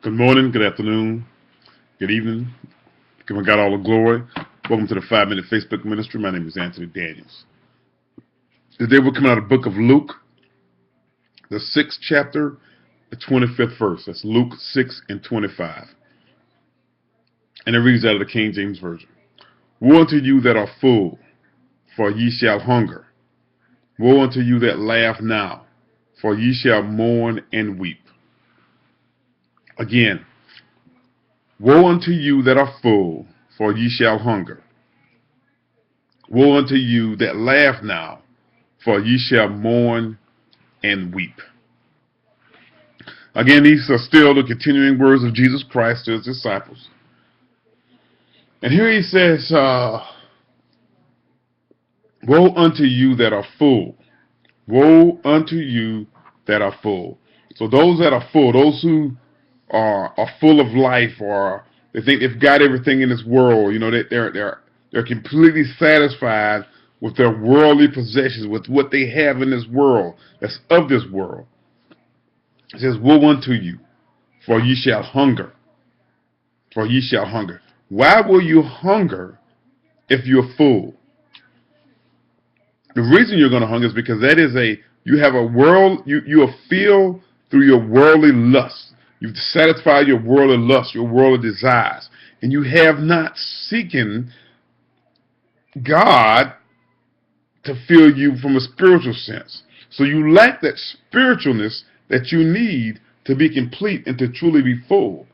Good morning, good afternoon, good evening. Giving God all the glory. Welcome to the 5 Minute Facebook Ministry. My name is Anthony Daniels. Today we're coming out of the book of Luke, the 6th chapter, the 25th verse. That's Luke 6 and 25. And it reads out of the King James Version. Woe unto you that are full, for ye shall hunger. Woe unto you that laugh now, for ye shall mourn and weep. Again, woe unto you that are full, for ye shall hunger. Woe unto you that laugh now, for ye shall mourn and weep. Again, these are still the continuing words of Jesus Christ to his disciples. And here he says, woe unto you that are full. Woe unto you that are full. So those that are full, those who are full of life, or they think they've got everything in this world, that they're completely satisfied with their worldly possessions, with what they have in this world, that's of this world. It says, woe unto you, for ye shall hunger. For ye shall hunger. Why will you hunger if you're full? The reason you're going to hunger is because you have a world, you are filled through your worldly lust. You've satisfied your worldly lust, your worldly desires, and you have not seeking God to fill you from a spiritual sense. So you lack that spiritualness that you need to be complete and to truly be full.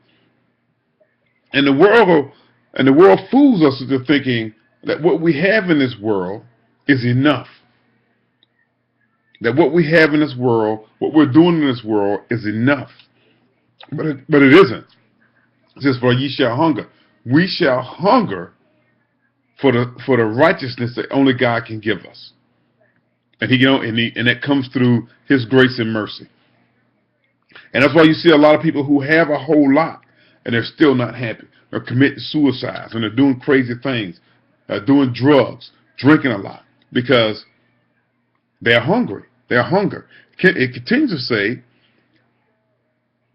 And the world fools us into thinking that what we have in this world is enough. That what we have in this world, what we're doing in this world is enough. But it isn't. It says, for ye shall hunger. We shall hunger for the righteousness that only God can give us. And that comes through his grace and mercy. And that's why you see a lot of people who have a whole lot and they're still not happy. They're committing suicides and they're doing crazy things, doing drugs, drinking a lot, because they're hungry. They're hunger. It continues to say,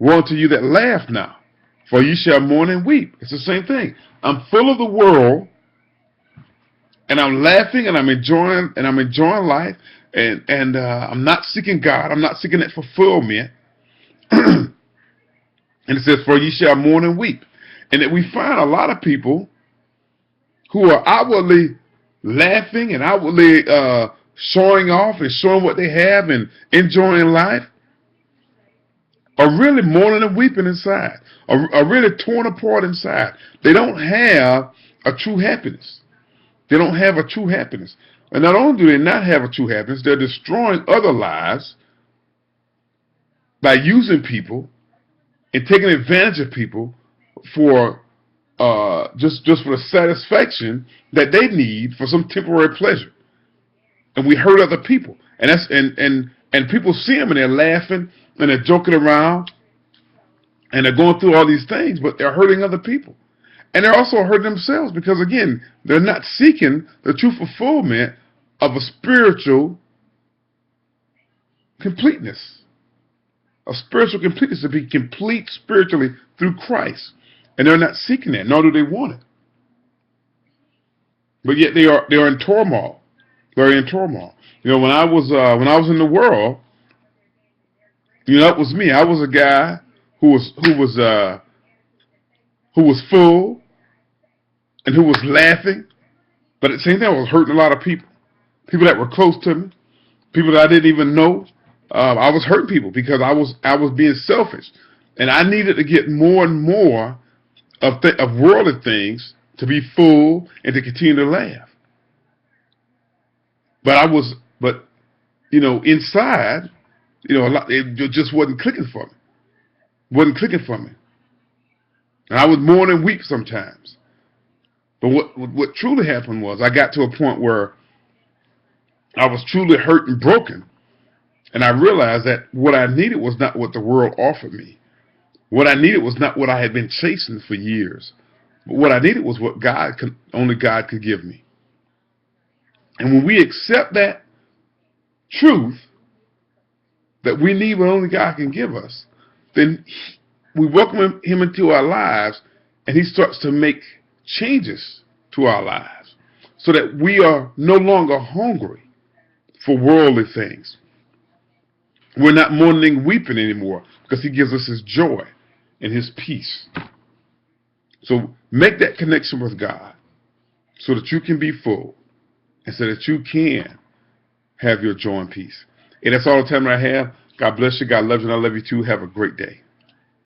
woe unto you that laugh now, for ye shall mourn and weep. It's the same thing. I'm full of the world, and I'm laughing, and I'm enjoying life, and I'm not seeking God. I'm not seeking that fulfillment. And it says, for ye shall mourn and weep. And that we find a lot of people who are outwardly laughing and outwardly showing off and showing what they have and enjoying life, are really mourning and weeping inside, are really torn apart inside. They don't have a true happiness. They don't have a true happiness. And not only do they not have a true happiness, they're destroying other lives by using people and taking advantage of people for just for the satisfaction that they need for some temporary pleasure. And we hurt other people. And people see them and they're laughing and they're joking around and they're going through all these things, but they're hurting other people. And they're also hurting themselves because, again, they're not seeking the true fulfillment of a spiritual completeness. A spiritual completeness, to be complete spiritually through Christ. And they're not seeking that, nor do they want it. But yet they are in turmoil. They're in turmoil. When I was in the world, that was me. I was a guy who was full and who was laughing, but at the same time I was hurting a lot of people. People that were close to me, people that I didn't even know. I was hurting people because I was being selfish, and I needed to get more and more of worldly things to be full and to continue to laugh. But inside, it just wasn't clicking for me. Wasn't clicking for me, and I would mourn and weep sometimes. But what truly happened was I got to a point where I was truly hurt and broken. And I realized that what I needed was not what the world offered me. What I needed was not what I had been chasing for years. But what I needed was what only God could give me. And when we accept that truth, that we need what only God can give us, then we welcome him into our lives, and he starts to make changes to our lives so that we are no longer hungry for worldly things. We're not mourning and weeping anymore because he gives us his joy and his peace. So make that connection with God so that you can be full and so that you can have your joy and peace. And that's all the time I have. God bless you. God loves you. And I love you too. Have a great day.